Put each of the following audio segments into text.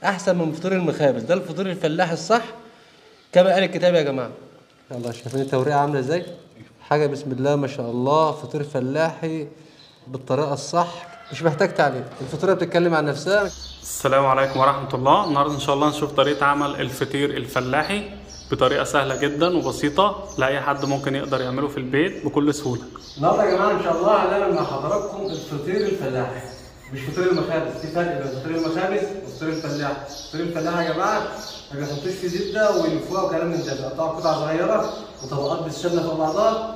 احسن من فطير المخابز. ده الفطير الفلاحي الصح كما قال الكتاب يا جماعه. يلا شايفين التوريقه عامله ازاي؟ حاجه بسم الله ما شاء الله، فطير فلاحي بالطريقه الصح، مش محتاج تعليق، الفطيره بتتكلم عن نفسها. السلام عليكم ورحمة الله. النهاردة إن شاء الله نشوف طريقة عمل الفطير الفلاحي بطريقة سهلة جدا وبسيطة لأي حد ممكن يقدر يعمله في البيت بكل سهولة. النهارده يا جماعه ان شاء الله هنعمل مع حضراتكم الفطير الفلاحي، مش فطير المخابز. في فرق بين فطير المخابز وفطير الفلاحي. فطير الفلاحي يا جماعه ما بيحطوش فيه زبده ويلفوها وكلام من ده، بيقطعوا قطع صغيره وطبقات بالسمنه فوق بعضها.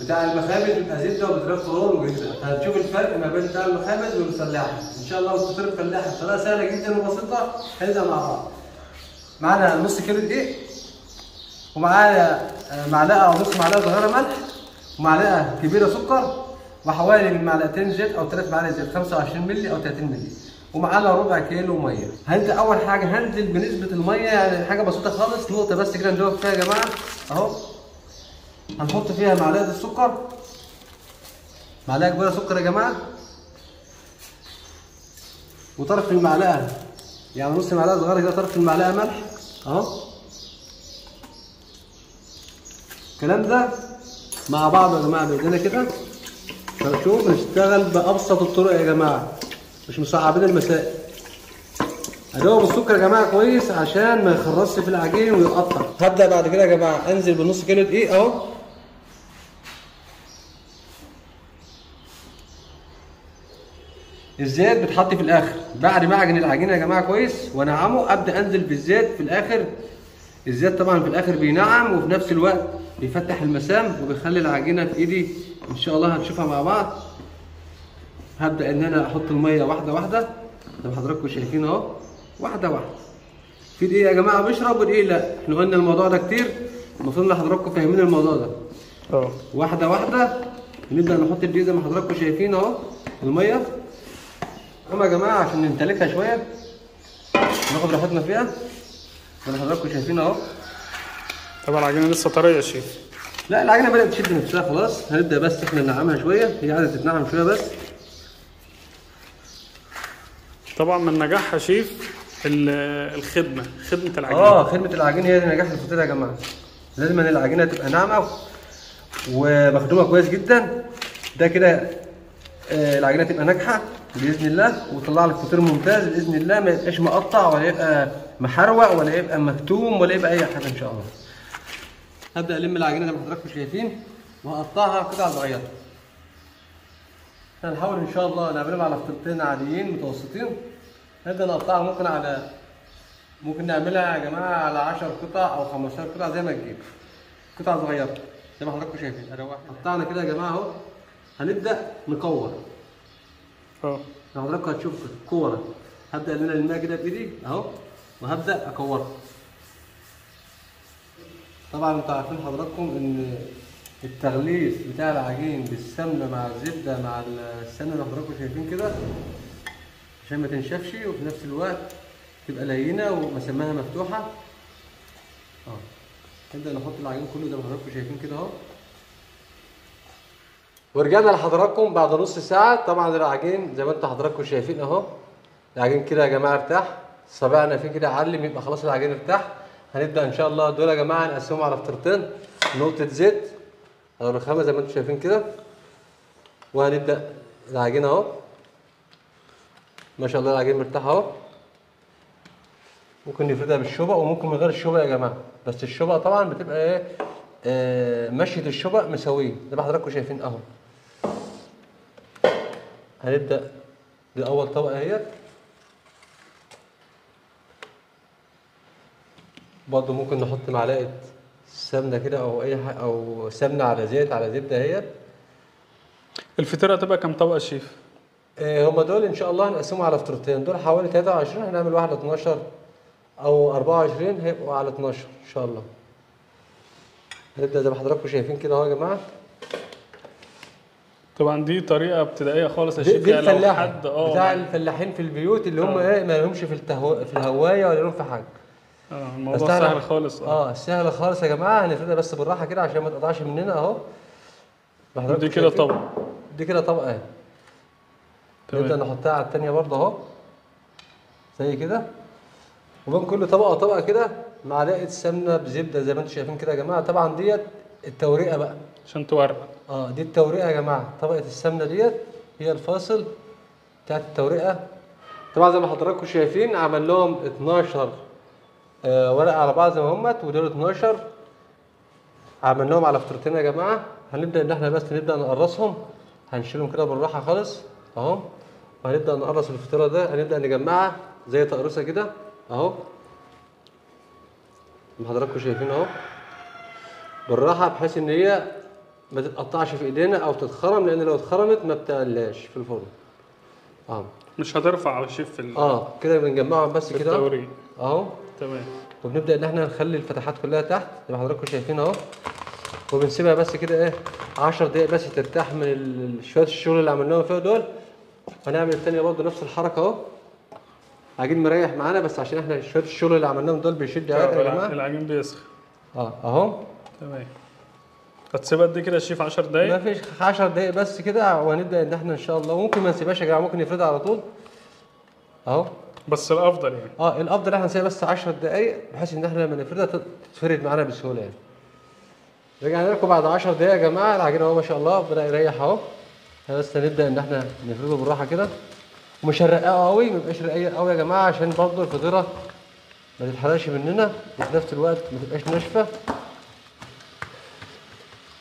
بتاع المخابز بيبقى زبده وبتراب فرن وجبنه. هنشوف الفرق ما بين بتاع المخابز والفلاحي ان شاء الله. الفطير الفلاحي بطريقه سهله جدا وبسيطه هنبدا مع بعض. معانا نص كيلو دقيق، ومعايا معلقه او نص معلقه صغيره ملح، ومعلقه كبيره سكر، وحوالي من معلقتين زيت او 3 معالق زيت 25 مللي او 30 مللي، ومعانا ربع كيلو ميه. هنبدا اول حاجه هنزل بنسبه الميه، يعني حاجه بسيطه خالص، نقطه بس كده ندوب فيها يا جماعه اهو. هنحط فيها معلقه السكر، معلقه كبيره سكر يا جماعه، وطرف المعلقه يعني نص معلقه صغيره كده طرف المعلقه ملح اهو. الكلام ده مع بعض يا جماعه بايدينا كده. شوف نشتغل بابسط الطرق يا جماعه، مش مصعبين المسائل. ادوب السكر يا جماعه كويس عشان ما يخرصش في العجين ويقطع. هبدا بعد كده يا جماعه انزل بنص كيلو دقيق اهو. الزيت بيتحط في الاخر بعد ما اعجن العجينه يا جماعه كويس وانعمه، ابدا انزل بالزيت في الاخر. الزيت طبعا في الاخر بينعم وفي نفس الوقت بيفتح المسام وبيخلي العجينه في ايدي ان شاء الله هنشوفها مع بعض. هبدا ان انا احط الميه واحده واحده زي ما حضراتكم شايفين اهو، واحده واحده. في دقيقه يا جماعه بيشرب ودقيقه لا، احنا قلنا الموضوع ده كتير، المفروض ان حضراتكم فاهمين الموضوع ده. واحده واحده نبدا نحط الدقيق زي ما حضراتكم شايفين اهو. الميه يا جماعه عشان نمتلكها شويه ناخد راحتنا فيها زي ما حضراتكم شايفين اهو. طبعا العجينة لسه طرية يا شيف. لا العجينه بدات تشد نفسها خلاص، هنبدا بس احنا ننعمها شويه، هي عايزه تتنعم شويه بس. طبعا من نجاحها شيف خدمة العجينة. خدمه العجينه هي نجاح الفطير يا جماعه. لازم ان العجينه تبقى ناعمه ومخدومه كويس جدا. ده كده العجينه تبقى ناجحه باذن الله وتطلع لك فطير ممتاز باذن الله، ما يبقاش مقطع ولا يبقى محروق ولا يبقى مكتوم ولا يبقى اي حاجه ان شاء الله. هبدا الم العجينه زي ما حضراتكم شايفين وهقطعها قطع صغيره. هنحاول ان شاء الله نعملهم على فطيرتين عاديين متوسطين. نبدا نقطعها ممكن نعملها يا جماعه على 10 قطع او 15 قطع زي ما تجيب، قطع صغيره زي ما حضراتكم شايفين. قطعنا كده يا جماعه اهو. هنبدا نكور اهو. حضراتكم هتشوف كوره. هبدا ان انا الماء كده بايدي اهو وهبدا اكورها. طبعا انتوا عارفين حضراتكم ان التغليف بتاع العجين بالسمنه مع الزبده مع السمنه اللي حضراتكم شايفين كده عشان ما تنشفش وفي نفس الوقت تبقى لينه ومسامها مفتوحه اهو. نبدا نحط العجين كله زي ما حضراتكم شايفين كده اهو. ورجعنا لحضراتكم بعد نص ساعه. طبعا العجين زي ما انتوا حضراتكم شايفين اهو، العجين كده يا جماعه ارتاح، صابعنا فيه كده علم يبقى خلاص العجين ارتاح. هنبدا ان شاء الله دول يا جماعه نقسمهم على فطيرتين، نقطه زيت او رخامه زي ما انتم شايفين كده، وهنبدا العجين اهو. ما شاء الله العجين مرتاح اهو. ممكن نفردها بالشوبق وممكن من غير الشوبق يا جماعه، بس الشوبق طبعا بتبقى ايه مشيه الشوبق مساويه زي ما حضراتكم شايفين اهو. هنبدا دي اول طبقه اهيت، برضه ممكن نحط معلقه سمنه كده او اي حاجه او سمنه على زيت على زبده اهيت. الفطيرة هتبقى كام طبقة يا شيف؟ هما دول ان شاء الله هنقسمهم على فطيرتين، دول حوالي 23، هنعمل واحده 12 او 24 هيبقوا على 12 ان شاء الله. هنبدا زي ما حضراتكم شايفين كده اهو يا جماعه. طبعا دي طريقة ابتدائية خالص يا شيف. دي يعني لو الفلاحة حد بتاع الفلاحين في البيوت اللي هم ما لهمش في الهوايه ولا لهم في حاجه. الموضوع سهل خالص. سهل خالص يا جماعه. هنفردها بس بالراحه كده عشان ما تقطعش مننا اهو. دي كده طبقه، دي كده طبقه اهي. نبدا نحطها على الثانيه برضه اهو زي كده. وبين كل طبقه وطبقه كده معلقه سمنه بزبده زي ما انتم شايفين كده يا جماعه. طبعا ديت التوريقه بقى عشان تورق. دي التوريقه يا جماعه. طبقه السمنه ديت هي الفاصل بتاعت التوريقه. طبعا زي ما حضراتكم شايفين عمل لهم 12 ورقه على بعض زي ما همت، ودول 12 عملناهم على فطرتين يا جماعه. هنبدا ان احنا بس نبدا نقرصهم، هنشيلهم كده بالراحه خالص اهو، وهنبدا نقرص الفطيره ده، هنبدا نجمعها زي تقرصه كده اهو زي ما حضراتكم شايفين اهو، بالراحه بحيث ان هي ما تتقطعش في ايدينا او تتخرم، لان لو اتخرمت ما بتقلاش في الفرن مش هترفع على الشيف في كده بنجمعهم بس كده اهو. تمام. وبنبدا ان احنا نخلي الفتحات كلها تحت زي ما حضراتكم شايفين اهو، وبنسيبها بس كده 10 دقايق بس ترتاح من شويه الشغل اللي عملناهم فيها دول. هنعمل الثانيه برضه نفس الحركه اهو. عجين مريح معانا بس عشان احنا شويه الشغل اللي عملناهم دول بيشد يا جماعه. العجين بيسخن اهو. تمام. هتسيبها قد كده يا شيف 10 دقايق؟ مفيش 10 دقايق بس كده، وهنبدا ان احنا ان شاء الله ممكن ما نسيبهاش يا جماعه، ممكن نفردها على طول اهو. بس الافضل يعني الافضل احنا نسيبها بس 10 دقايق بحيث ان احنا لما نفردها تتفرد معانا بسهوله يعني. رجعنا لكم بعد 10 دقايق يا جماعه. العجين اهو ما شاء الله بدا يريح اهو. بس هنبدا ان احنا نفرده بالراحه كده، ومش هنرققه قوي، ما يبقاش رقيق قوي يا جماعه عشان برضه الفطيره ما تتحرقش مننا وفي نفس الوقت ما تبقاش ناشفه.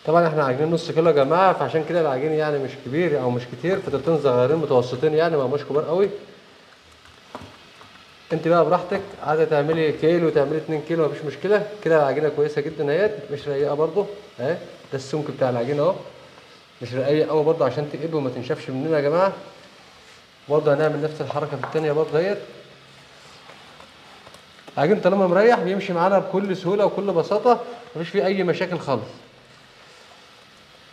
طبعا احنا عاجنين نص كيلو يا جماعه، فعشان كده العجين يعني مش كبير او مش كتير، فطيرتين صغيرين متوسطين يعني ما هماش كبار قوي. انت بقى براحتك، عايزه تعملي كيلو تعملي 2 كيلو مفيش مشكله. كده العجينه كويسه جدا اهي، مش رقيقه برضه اهي. ده السمك بتاع العجينه اهو، مش رقيق قوي برضه عشان تقب وما تنشفش مننا يا جماعه. برضه هنعمل نفس الحركه في الثانيه برضه اهيت. العجين طالما مريح بيمشي معانا بكل سهوله وكل بساطه، مفيش فيه اي مشاكل خالص.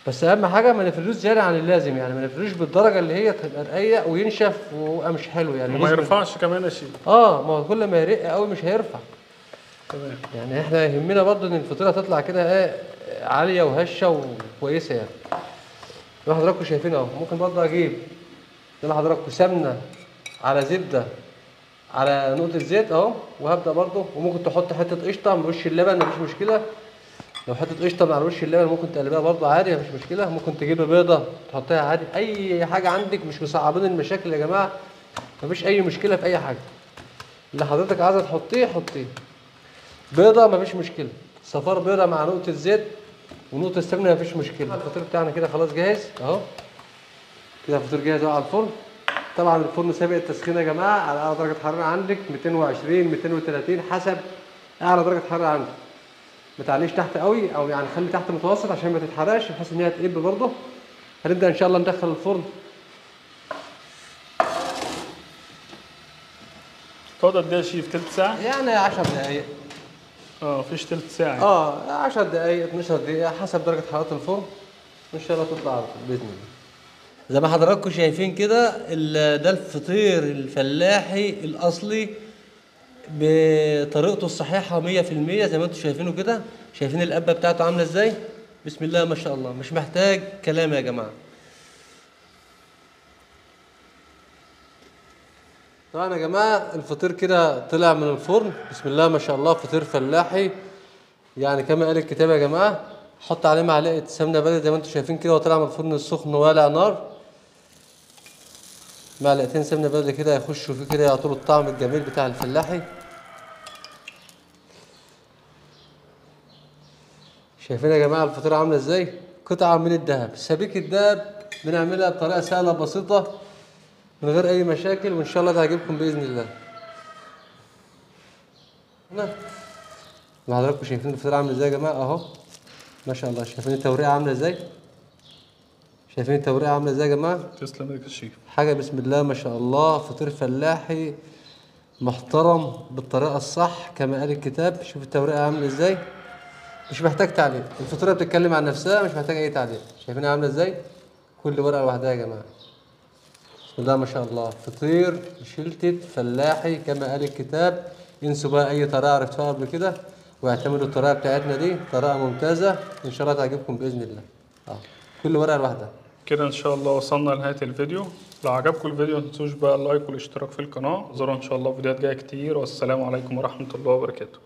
بس اهم حاجه ما نفردوش زياده عن اللازم، يعني ما نفردوش بالدرجه اللي هي تبقى رقيق وينشف ويبقى مش حلو يعني. وما يرفعش كمان يا شيف. ما هو كل ما يرق قوي مش هيرفع. تمام. يعني احنا يهمنا برضو ان الفطيره تطلع كده عاليه وهشه وكويسه يعني. زي ما حضراتكم شايفين اهو. ممكن برضو اجيب زي ما حضراتكم سمنه على زبده على نقطه زيت اهو، وهبدا برضو. وممكن تحط حته قشطه من وش اللبن مفيش مشكله. لو حته قشطه من على وش اللبن ممكن تقلبها برضو عادي مفيش مشكله. ممكن تجيب بيضه تحطها عادي، اي حاجه عندك، مش مصعبين المشاكل يا جماعه، مفيش اي مشكله في اي حاجه. اللي حضرتك عايزه تحطيه حطيه. بيضه مفيش مشكله، صفار بيضه مع نقطه زيت ونقطه سمنه مفيش مشكله. الفطير بتاعنا كده خلاص جاهز اهو. كده الفطير جاهز اهو على الفرن. طبعا الفرن سابق التسخين يا جماعه على اعلى درجه حراره عندك 220 230 حسب اعلى درجه حراره عندك. ما تعليش تحت قوي، او يعني خلي تحت متوسط عشان ما تتحرقش بحيث ان هي تقب برضه. هنبدا ان شاء الله ندخل الفرن. تقعد قد ايه يا شيف؟ تلت ساعه؟ يعني 10 دقايق. مفيش تلت ساعه يعني. 10 دقايق 12 دقيقه حسب درجه حراره الفرن، وان شاء الله تطلع باذن الله. زي ما حضراتكم شايفين كده ده الفطير الفلاحي الاصلي بطريقته الصحيحه 100% زي ما انتم شايفينه كده. شايفين القبه بتاعته عامله ازاي؟ بسم الله ما شاء الله، مش محتاج كلام يا جماعه. طبعا يا جماعه الفطير كده طلع من الفرن بسم الله ما شاء الله، فطير فلاحي يعني كما قال الكتاب يا جماعه. حط عليه معلقه سمنه بلدي زي ما انتم شايفين كده، وطلع من الفرن السخن والع نار. معلقتين سمنه بلدي كده يخشوا فيه كده يعطوا له الطعم الجميل بتاع الفلاحي. شايفين يا جماعه الفطيره عامله ازاي؟ قطعه من الذهب، سبيك الذهب. بنعملها بطريقه سهله بسيطه من غير اي مشاكل، وان شاء الله تعجبكم باذن الله. هنا حضراتكم شايفين الفطيره عامله ازاي يا جماعه اهو ما شاء الله. شايفين التوريقه عامله ازاي؟ شايفين التوريقه عامله ازاي يا جماعه؟ تسلم ايدك يا شيف. حاجه بسم الله ما شاء الله، فطير فلاحي محترم بالطريقه الصح كما قال الكتاب. شوف التوريقه عامله ازاي، مش محتاج تعليق. الفطيره بتتكلم عن نفسها، مش محتاج اي تعليق. شايفينها عامله ازاي؟ كل ورقه لوحدها يا جماعه. بسم الله ما شاء الله، فطير شلتت فلاحي كما قال الكتاب. انسوا بقى اي طريقه عرفتوها قبل كده، واعتمدوا الطريقه بتاعتنا دي، طريقه ممتازه ان شاء الله تعجبكم باذن الله. كل ورقه لوحدها. كده ان شاء الله وصلنا لنهايه الفيديو. لو عجبكم الفيديو متنسوش بقى اللايك والاشتراك في القناة، انتظرونا ان شاء الله فيديوهات جاية كتير، والسلام عليكم ورحمة الله وبركاته.